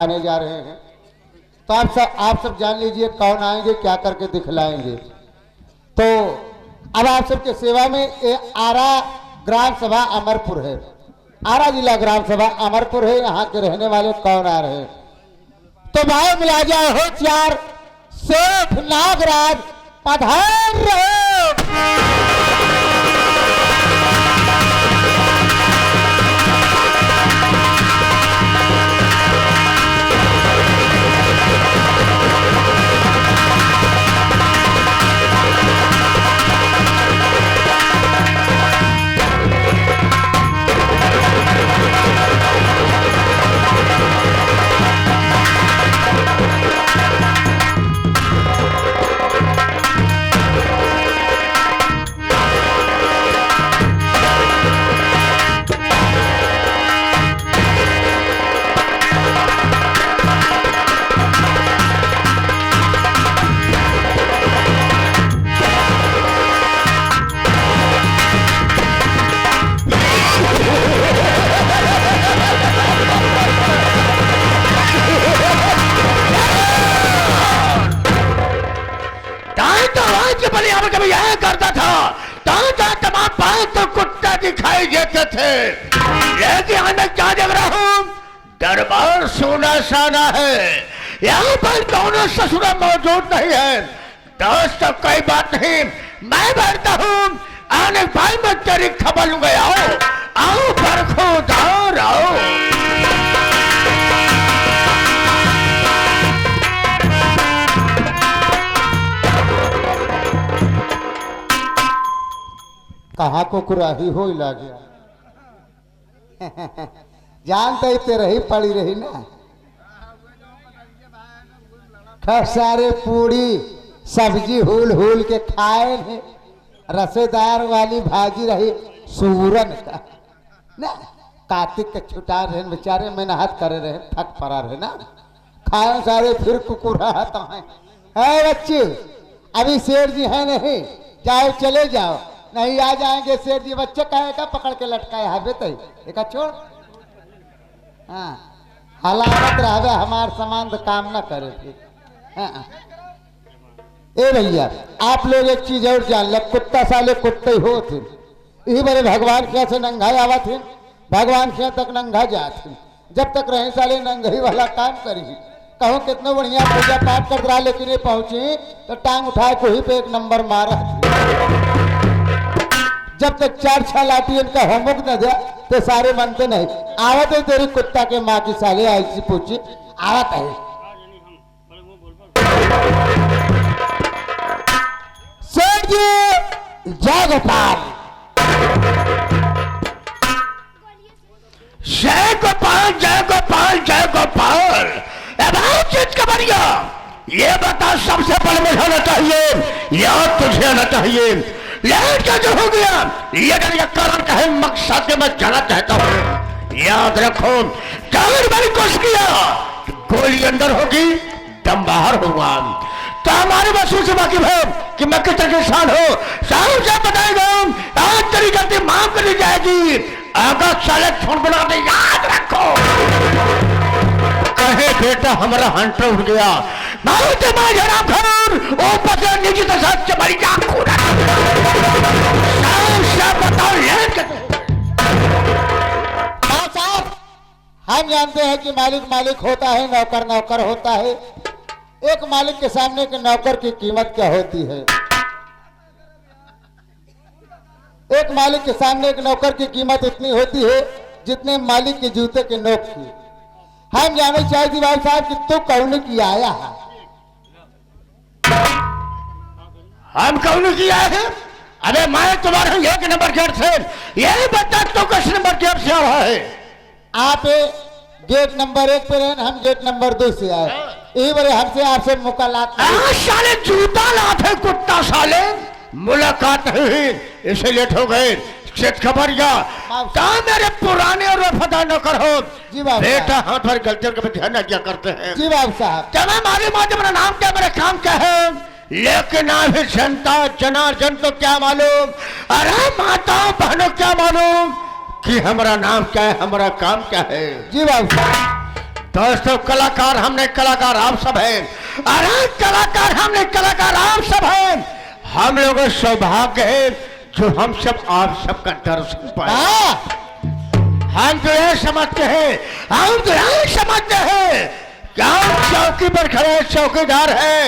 खाने जा रहे हैं। तो आप सब जान लीजिए कौन आएंगे, क्या करके दिखलाएंगे। तो अब आप सबके सेवा में ये आरा ग्राम सभा अमरपुर है, आरा जिला ग्राम सभा अमरपुर है। यहाँ के रहने वाले कौन आ रहे हैं? तो भाई मिला जाए हो चार सेठ नागराज पधार रहे। कभी यह करता था, तमाम पाए तो कुत्ता दिखाई देते थे। लेकिन मैं क्या देख रहा हूं, दरबार सोना साना है, यहाँ पर दोनों ससुर मौजूद नहीं है। दोस्त तो कोई बात नहीं, मैं बैठता हूँ, आने भाई मैं तेरी खबर लूंगा। आओ बरखुदार आओ। कहाँ को कुराही हो ला गया। जानते ही तेरे ही पड़ी रही ना। सारे पूड़ी सब्जी हुल हुल के खाए ने, रसेदार वाली भाजी रही सूरन का ना। कार्तिक के छुटा रहे बेचारे मेहनत करे रहे, थक पड़ा रहे ना। खाए सारे फिर कुकुराता है। बच्चे अभी शेर जी है नहीं, जाओ चले जाओ, नहीं आ जाएंगे शेर जी। बच्चे कहेगा पकड़ के लटकाए हावे तो एक छोड़। हाँ हलावत रहे हमार समान तो काम ना करे थे। हाँ। ए भैया आप लोग एक चीज और जान लो, कुत्ता साले कुत्ते हो थे। यही बड़े भगवान क्या से नंगा आवा थे, भगवान क्या तक नंगा जाते। जब तक रहे साले नंगही वाला काम करी। कहूँ कितना बढ़िया पूजा पाठ कर रहा, लेकिन ये पहुंची तो टांग उठाए को ही पे एक नंबर मारा। जब तक 4-6 लाठी इनका होमवर्क न दे तो सारे मनते नहीं। आवत है तेरी कुत्ता के माँ की साले ऐसी पूछी आवत है। सेठ जी जय गोपाल। जय गोपाल जय गोपाल जय गोपाल। चीज का बढ़िया ये बता, सबसे पहले मुझे आना चाहिए या तुझे आना चाहिए? लेट क्या जो हो गया ये कारण का है, मकसद के मैं जाना चाहता हूँ। याद रखो, अगर मैंने कोशिश किया गोली अंदर होगी दम बाहर होगा, तो हमारे वसूल से बाकी है कि मैं किस तरह इंसान हो साहब से बताएगा। आज तेरी गलती माफ कर दी जाएगी, अगर साले फोन बना दे। याद रखो, कहे बेटा हमारा हंटर उठ गया, मारते माजरा खर ऊपर से नीचे तो सच मरी जा खुदा। बताओ साहब, हम जानते हैं कि मालिक मालिक होता है, नौकर नौकर होता है। एक मालिक के सामने के नौकर की कीमत क्या होती है? एक मालिक के सामने एक नौकर की कीमत इतनी होती है जितने मालिक के जूते के नोक की। हम जाने चाहिए भाई साहब कि तू कौन की आया है? हम कौन की आए हैं? अरे मैं तुम्हारे एक नंबर गेट से, यही बता तो किस नंबर गेट से आ रहा है? आप गेट नंबर 1 पे रहे, हम गेट नंबर 2 से आए। यही बड़े हमसे आपसे मुलाकात साले जूता लाते कुत्ता साले, मुलाकात नहीं इसे लेट हो गए। खबरिया मेरे पुराने और वफादार नौकर हो जी बाबू, बेटा हाथ भर गलतियों का ध्यान न किया करते हैं। जी बाबू साहब, क्या मैं मालूम आज मेरा नाम क्या, मेरा काम क्या है, लेकिन अभी जनता जनार्दन तो क्या मालूम, अरे माताओं बहनों क्या मालूम कि हमारा नाम क्या है, हमारा काम क्या है। जी बाबू साहब, दोस्तों कलाकार हमने, कलाकार आप सब हैं। अरे कलाकार हमने, कलाकार आप सब हैं। हम लोगों का सौभाग्य है जो हम सब आप सबका दर्शन पाए। हम तो यह समझते हैं, हम तो यह समझते हैं कि हम चौकी पर खड़े चौकीदार हैं,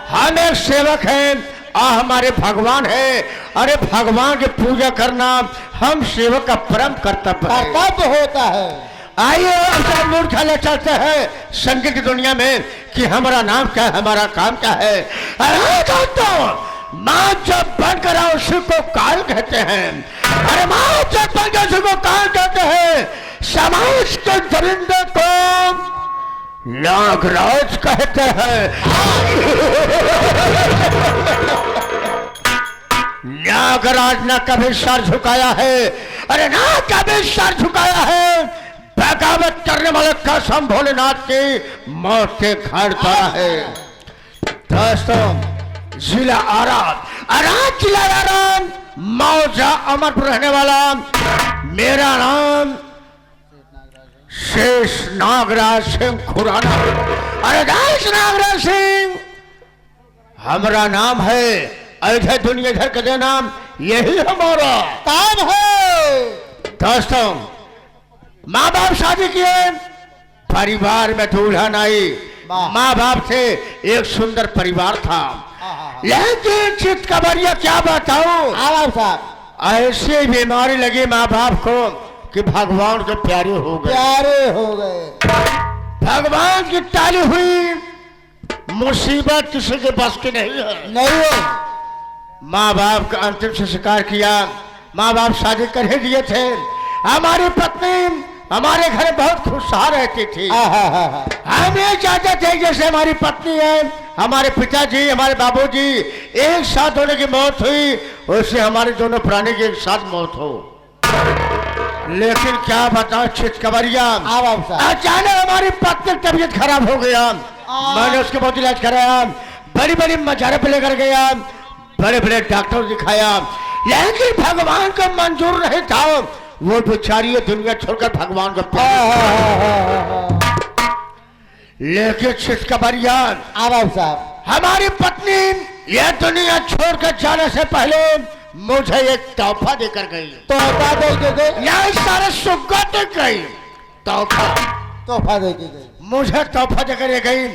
हम एक सेवक हैं और हमारे भगवान है। अरे भगवान की पूजा करना हम सेवक का परम कर्तव्य होता है। आइए अब मूड खाने चलते हैं संगीत की दुनिया में कि हमारा नाम क्या है, हमारा काम क्या है। अरे दोस्तों, माँ जब बनकर आओ उसी को काल कहते हैं। अरे माँ जब बनकर उसी को काल कहते हैं। समाज के दरिंदे को नागराज कहते हैं। नागराज न कभी सर झुकाया है, अरे ना कभी सर झुकाया है। बगावत करने वाले कसम भोलेनाथ की मौत के घर पर है। दोस्तों जिला आराम जिला आराम मौजा अमर रहने वाला मेरा नाम शेष नागराज सिंह खुराना। अरे शेष नागराज सिंह हमारा नाम है। अयोध्या दुनिया घर का जो नाम यही हमारा काम है। दोस्तों माँ बाप शादी किए, परिवार में दुल्हन आई। माँ बाप से एक सुंदर परिवार था, लेकिन चितकबरिया क्या बताऊं, ऐसी बीमारी लगी माँ बाप को कि भगवान के प्यारे हो गए। भगवान की टाली हुई मुसीबत किसी के बस की नहीं है। माँ बाप का अंतिम संस्कार किया। माँ बाप शादी कर ही दिए थे। हमारी पत्नी हमारे घर बहुत खुशहाल रहती थी। हम ये चाहते थे जैसे हमारी पत्नी है, हमारे पिताजी, हमारे बाबूजी एक साथ होने की मौत हुई, वैसे हमारे दोनों प्राणी की एक साथ मौत हो। लेकिन क्या बताओ चितकबरिया, अचानक हमारी पत्नी की तबीयत खराब हो गया। मैंने उसके बहुत इलाज कराया, बड़ी बड़ी मजारे पे लेकर गया, बड़े बड़े डॉक्टर दिखाया, लेकिन भगवान को मंजूर नहीं था। वो बेचारी दुनिया छोड़कर भगवान को लेकिन चितकबरिया हमारी पत्नी यह दुनिया छोड़कर जाने से पहले मुझे एक तोहफा देकर गई। यह सारे सुगत दे गई। तोहफा दे गई, मुझे तोहफा देकर गई।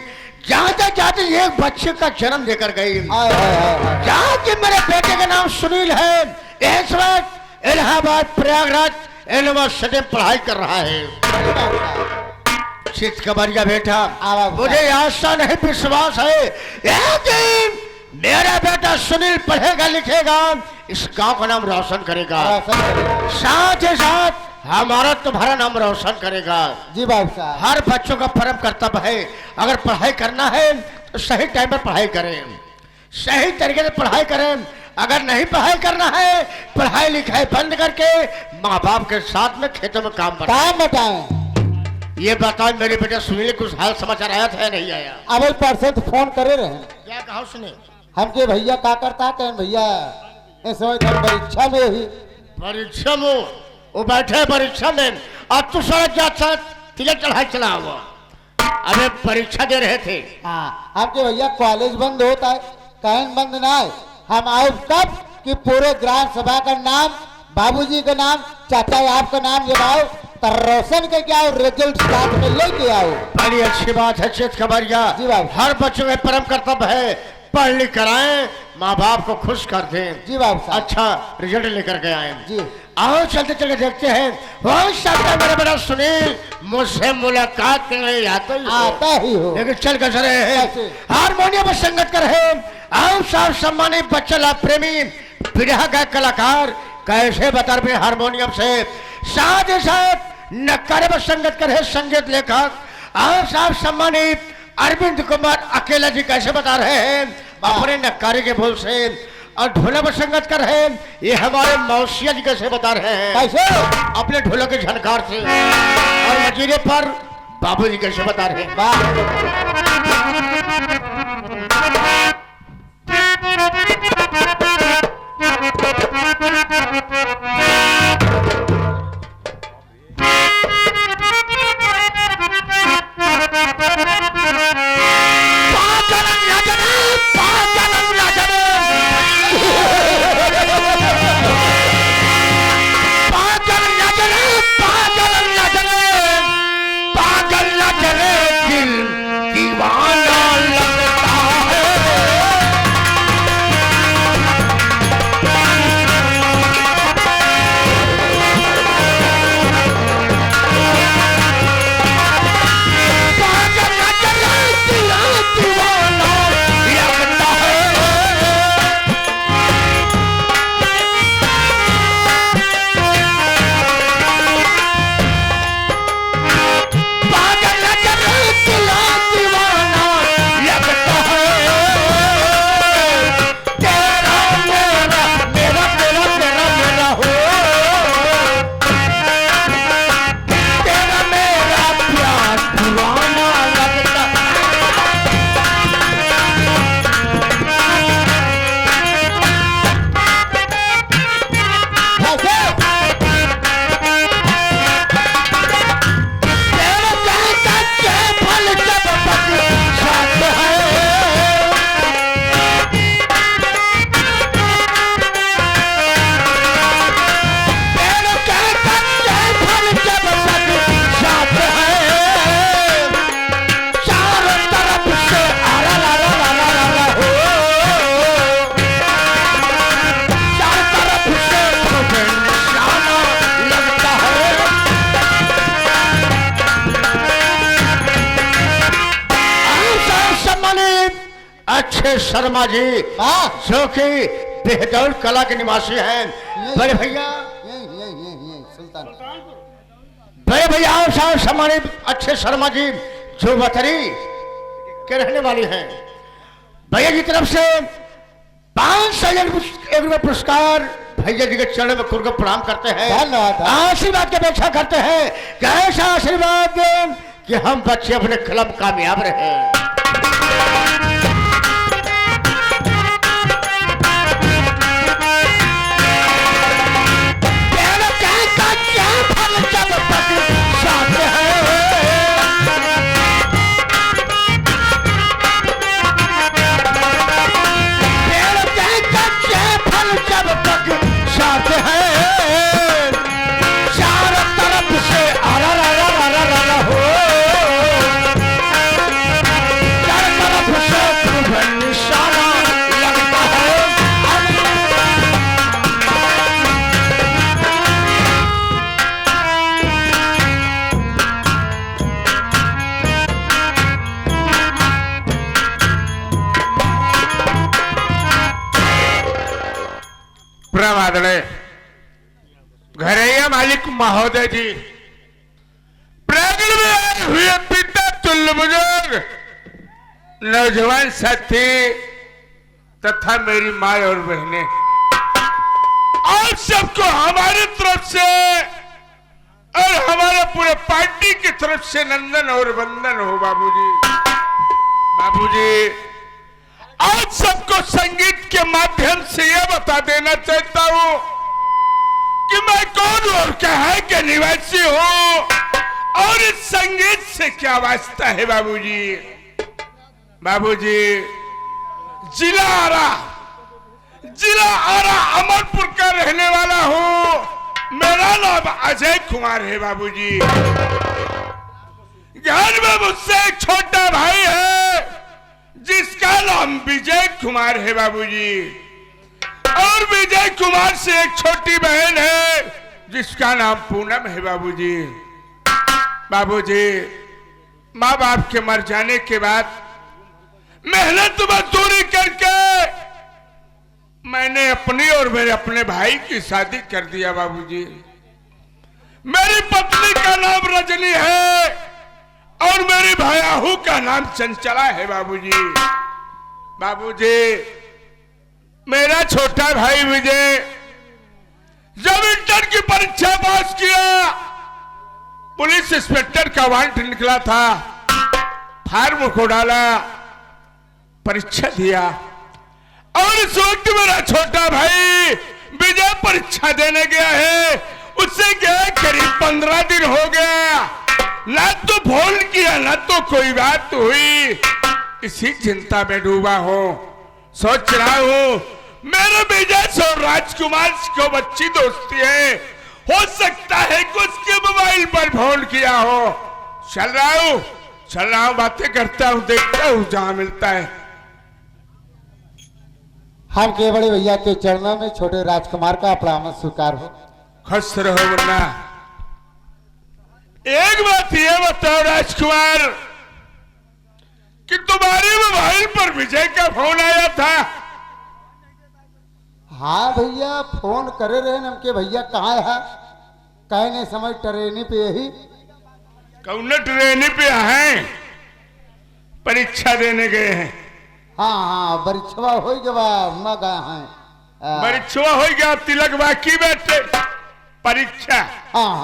जाते जाते एक बच्चे का जन्म देकर गई। जहाँ कि मेरे बेटे का नाम सुनील है, इस वक्त इलाहाबाद प्रयागराज यूनिवर्सिटी में पढ़ाई कर रहा है। चितकबरिया बेटा, मुझे आशा नहीं विश्वास है एक दिन मेरा बेटा सुनील पढ़ेगा लिखेगा, इस गांव का नाम रोशन करेगा, साथ ही साथ हमारा तुम्हारा नाम रोशन करेगा। जी बाबू साहब, हर बच्चों का परम कर्तव्य है, अगर पढ़ाई करना है तो सही टाइम पर पढ़ाई करें, सही तरीके से पढ़ाई करें। अगर नहीं पढ़ाई करना है, पढ़ाई लिखाई बंद करके माँ बाप के साथ में खेतों में काम बताएं। ये बताओ मेरे बेटे सुनील कुछ हाल समाचार आया था या नहीं आया? अब परसों तो फोन करे रहे। क्या कहा सुने? हमके भैया क्या करता कहें भैया इस समय परीक्षा में ही। परीक्षा में वो बैठे परीक्षा में, अब तू सड़क जाता तिलक चढ़ाई चला हुआ। अबे परीक्षा दे रहे थे। हाँ, हमके भैया कॉलेज बंद होता है, कहीं बंद ना है। हम आओ कब कि पूरे ग्राम सभा का नाम, बाबूजी का नाम, चाचा आपका नाम जब आओ तो रोशन करके आओ, रिजल्ट साथ में लेके आओ। बड़ी अच्छी बात है चितकबरिया। जी बाबू, हर बच्चों का परम कर्तव्य है पढ़ लिख कर आए, माँ बाप को खुश कर दें। जी बाबू साहब, अच्छा रिजल्ट लेकर के आए। जी आओ चलते चलते देखते हैं हो सकता है मेरा बड़ा सुनील मुझसे मुलाकात करने आता ही हो, लेकिन चल कैसे रहे हैं हारमोनियम पर संगत कर रहे। आप सब सम्मानित बच्चा प्रेमी विरह का कलाकार कैसे बता रहे हारमोनियम से, साथ ही साथ नक्कारे पर संगत कर रहे संगीत लेखक आप सब सम्मानित अरविंद कुमार अकेला जी कैसे बता रहे हैं अपने नक्कारे के बोल से, और ढोलक पर संगत कर रहे हैं ये हमारे मौसिया जी कैसे बता रहे हैं कैसे अपने ढोलक के झनकार से, और मजीरे पर बाबू जी कैसे बता रहे हैं। अच्छे शर्मा जी हाँ जो कि बेहदौल कला के निवासी हैं। बड़े भैया यही सुल्तान बड़े भैया साहब सम्मानित अच्छे शर्मा जी जो बतरी के रहने वाली हैं। भैया की तरफ से 500 पुरस्कार भैया जी के चरण में खुद को प्रणाम करते हैं, धन्यवाद। आशीर्वाद की अपेक्षा करते हैं कि ऐसा आशीर्वाद दें कि हम बच्चे अपने क्लब कामयाब रहे। घरैया मालिक महोदय जी, प्रांगण में आए हुए पिता तुल्य बुजुर्ग, नौजवान साथी तथा मेरी माँ और बहनें, आप सबको हमारी तरफ से और हमारे पूरे पार्टी की तरफ से नंदन और वंदन हो। बाबूजी बाबूजी आज सबको संगीत के माध्यम से यह बता देना चाहता हूं कि मैं कौन और कहां के निवासी हूं और इस संगीत से क्या वास्ता है। बाबूजी बाबूजी जिला आरा अमरपुर का रहने वाला हूं। मेरा नाम अजय कुमार है। बाबूजी घर में मुझसे एक छोटा भाई है जिसका नाम विजय कुमार है। बाबूजी और विजय कुमार से एक छोटी बहन है जिसका नाम पूनम है। बाबूजी बाबूजी माँ बाप के मर जाने के बाद मेहनत मजदूरी करके मैंने अपनी और मेरे अपने भाई की शादी कर दिया। बाबूजी मेरी पत्नी का नाम रजनी है और मेरी भयाहू का नाम चंचला है। बाबूजी बाबूजी मेरा छोटा भाई विजय जब इंटर की परीक्षा पास किया, पुलिस इंस्पेक्टर का वारंट निकला था, फार्म को डाला, परीक्षा दिया और इस वक्त मेरा छोटा भाई विजय परीक्षा देने गया है। उससे गया करीब 15 दिन हो गया, ना तो फोन किया ना तो कोई बात हुई। इसी चिंता में डूबा हूं, सोच रहा हूं मेरे विजय और राजकुमार को अच्छी दोस्ती है, हो सकता है कि उसके मोबाइल पर फोन किया हो। चल रहा हूं बातें करता हूं, देखता हूं जहां मिलता है। हम के बड़े भैया के चरणों में छोटे राजकुमार का प्रणाम स्वीकार हो। खुश रहो मुन्ना। एक बात ये बताओ राजकुमार कि तुम्हारे मोबाइल पर विजय का फोन आया था? हाँ भैया फोन करे रहे न के भैया कहाँ है, कहने समय ट्रेनी पे यही कौन ट्रेनी पे हैं, परीक्षा देने गए हैं। हाँ परीक्षा हो गया गए हैं, परीक्षा हो गया, तिलक बाकी बैठे परीक्षा। हाँ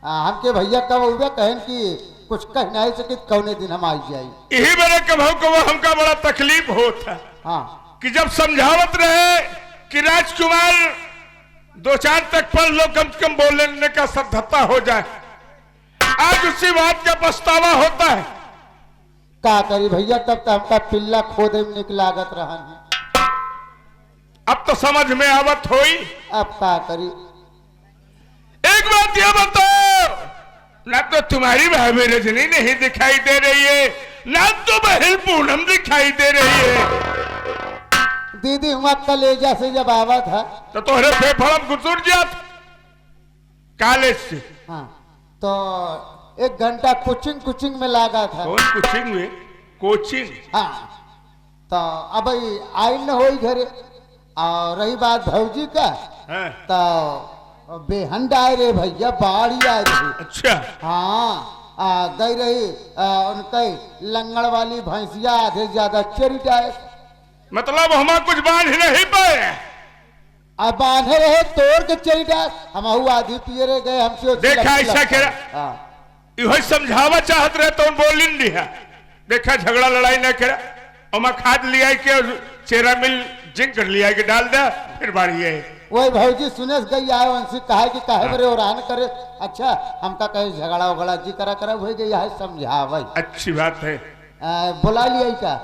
हम के भैया कब हुआ कहन की कुछ कह नहीं सके कौने दिन हम आई जाए। यही मेरे कभो को हमका बड़ा तकलीफ होता हाँ कि जब समझावत रहे कि राजकुमार 2-4 तक पढ़ लो, कम से कम बोलने का सद्धता हो जाए, आज उसी बात का पछतावा होता है। का करी भैया तब तो हमका पिल्ला खोदे में निकलागत रहन है। अब तो समझ में आवत होई। अब का करी एक बात यह बताओ, ना तो तुम्हारी भाभी रजनी नहीं दिखाई दे रही है, ना तो बहन पूनम दिखाई दे रही है। दीदी हुआ कलेजा से जब आवा था तो तोहरे फेफड़ा गुजर जात कॉलेज से। हाँ तो 1 घंटा कोचिंग में लगा था। कौन कोचिंग में? कोचिंग? हाँ तो अब आई न हो घरे। और रही बात भौजी का, हाँ। तो बेहन आए रे भैया, बाड़ी आए रही। अच्छा। हाँ, गई रही उनके लंगड़ वाली भैंसिया आधे ज्यादा चरी जाए। मतलब हम कुछ बांध नहीं पाए। अब बांधे रहे तोड़ के चरी जाए, हम आधी पिए रहे गए हमसे। देखा ऐसा करा, यही समझावा चाहत रहे तो बोली नहीं है। देखा झगड़ा लड़ाई न करा, और खाद लिया के चेरा मिल जिंक लिया के डाल दे, फिर बाढ़ी है। वही भौजी सुने गई आए उनसे कहा कि काहे बरे और करे। अच्छा हमका कहे झगड़ा उगड़ा जी करा करा हो गई है, समझावा। अच्छी बात है। बुला लिया का।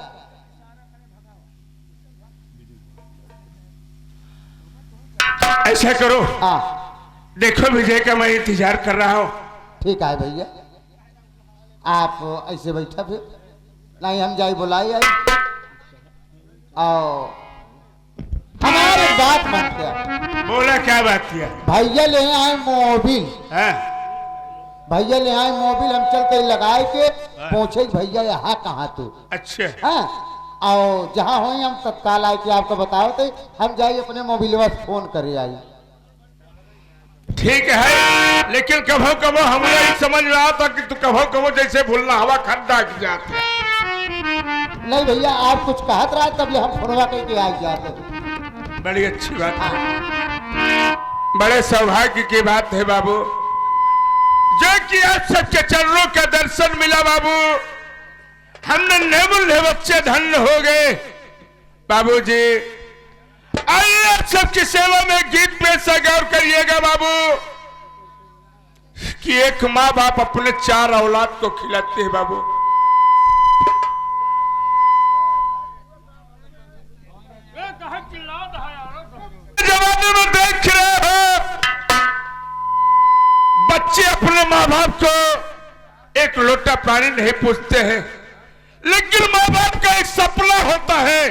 ऐसा करो, हाँ देखो विजय का मैं इंतजार कर रहा हूँ। ठीक है भैया, आप ऐसे बैठा फिर नहीं, हम जाए बुलाई आई। आओ हमारे बात मान गया। बोला क्या बात किया? भैया ले आए मोबिल। हाँ? भैया ले आए मोबिल, हम चल के लगाए के पूछे भैया यहाँ कहाँ तू। अच्छा। हाँ, और जहाँ हो हम तत्काल आए कि आपको बताओ तो हम जाइए अपने मोबिल में फोन करे आई। ठीक है, लेकिन कभो कभो हमें नहीं समझ में आता कि तू कभो कभो जैसे भूलना हवा खड्डा की जाते है। नहीं भैया, आप कुछ कहत रहा तब हम फोनवा करके आ जाते। बड़ी अच्छी बात है, बड़े सौभाग्य की बात है बाबू, जो कि आज सबके चरणों का दर्शन मिला बाबू। हमने नेमुल्ले बच्चे धन्य हो गए बाबूजी। आइए आप सबकी सेवा में गीत पेश गौर करिएगा बाबू, कि एक माँ बाप अपने 4 औलाद को खिलाते हैं बाबू। जमाने में देख रहे हो बच्चे अपने माँ बाप को एक लोटा पानी नहीं पूछते हैं, लेकिन माँ बाप का एक सपना होता है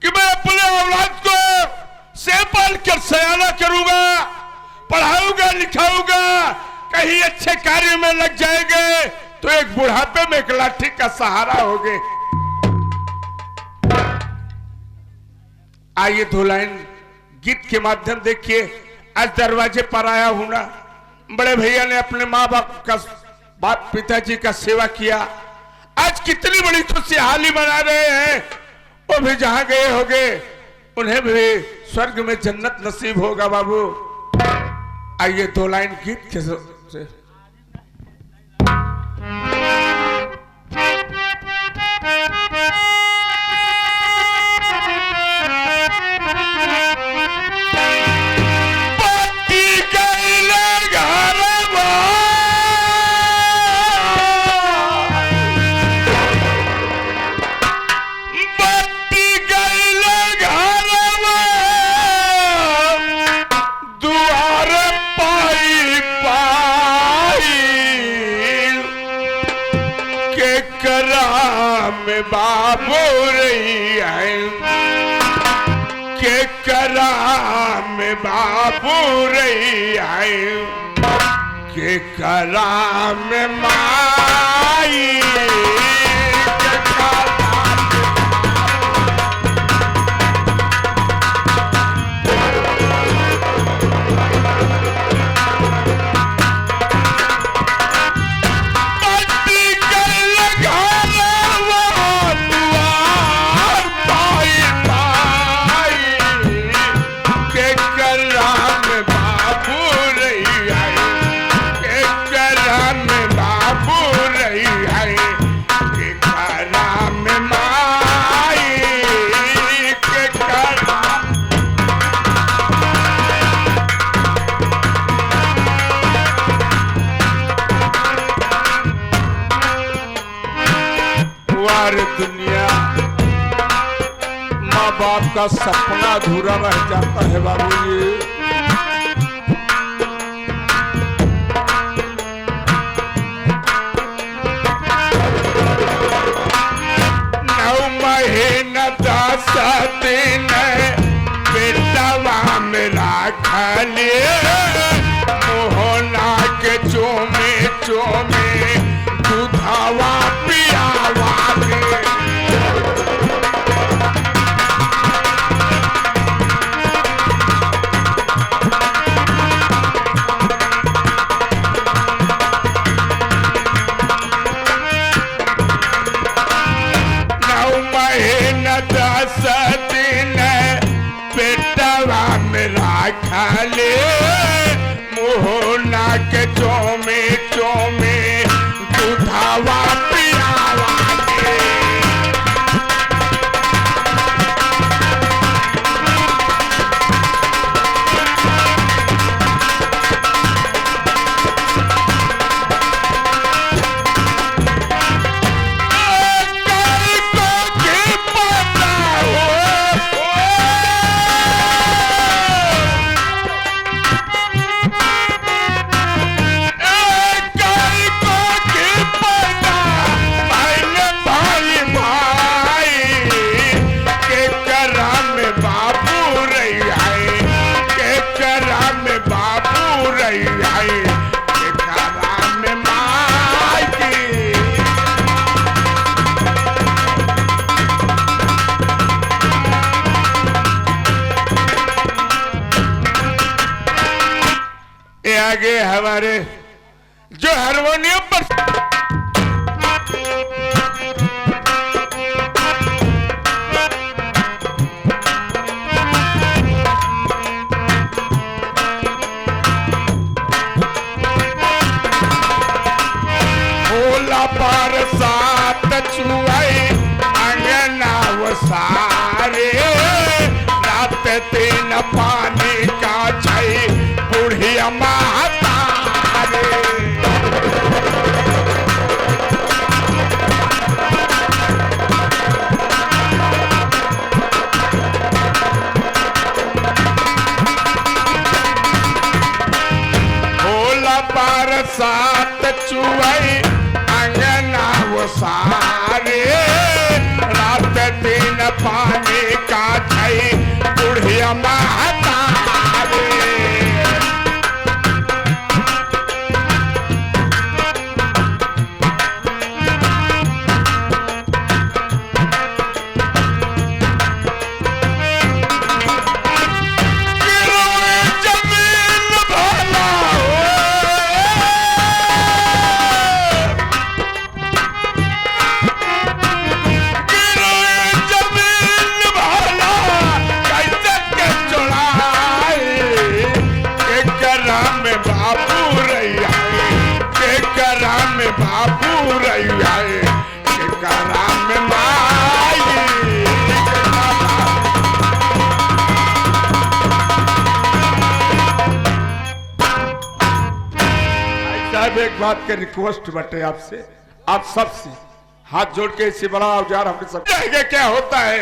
कि मैं अपने औलाद को से पाल कर सयाना करूंगा, पढ़ाऊंगा लिखाऊंगा, कहीं अच्छे कार्य में लग जाएंगे तो एक बुढ़ापे में एक लाठी का सहारा होगे। आइए 2 लाइन गीत के माध्यम देखिए। आज दरवाजे पर आया हूं ना, बड़े भैया ने अपने माँ बाप पिताजी का सेवा किया। आज कितनी बड़ी खुशहाली मना रहे हैं। वो भी जहां गए होंगे उन्हें भी स्वर्ग में जन्नत नसीब होगा बाबू। आइए 2 लाइन गीत के से। बाबू रही है के कराम बाबू रही है के कराम माई दुनिया माँ बाप का सपना अधूरा रह जाता है बाबूजी। महीना 10 दिन बेटवा मेरा खाली मोहना के चोमे चोमे दूधावा पियावा दिन पेटवा में राखले मोहना के चोमे चोमे दूधावा पियावा के आगे हमारे जो हारमोनियम पर भोला पर सात छुआई अंगना वो सारे रात दिन पानी का छाई बुढ़िया महातारे भोला पर सात चुआई अंगना वो सारे रात दिन पानी का छाई बुढ़िया महातारे बाबू रैया में माई साहब एक बात के रिक्वेस्ट बटे आपसे, आप सबसे हाथ जोड़ के इसी बड़ा औजार हमने सब क्या होता है।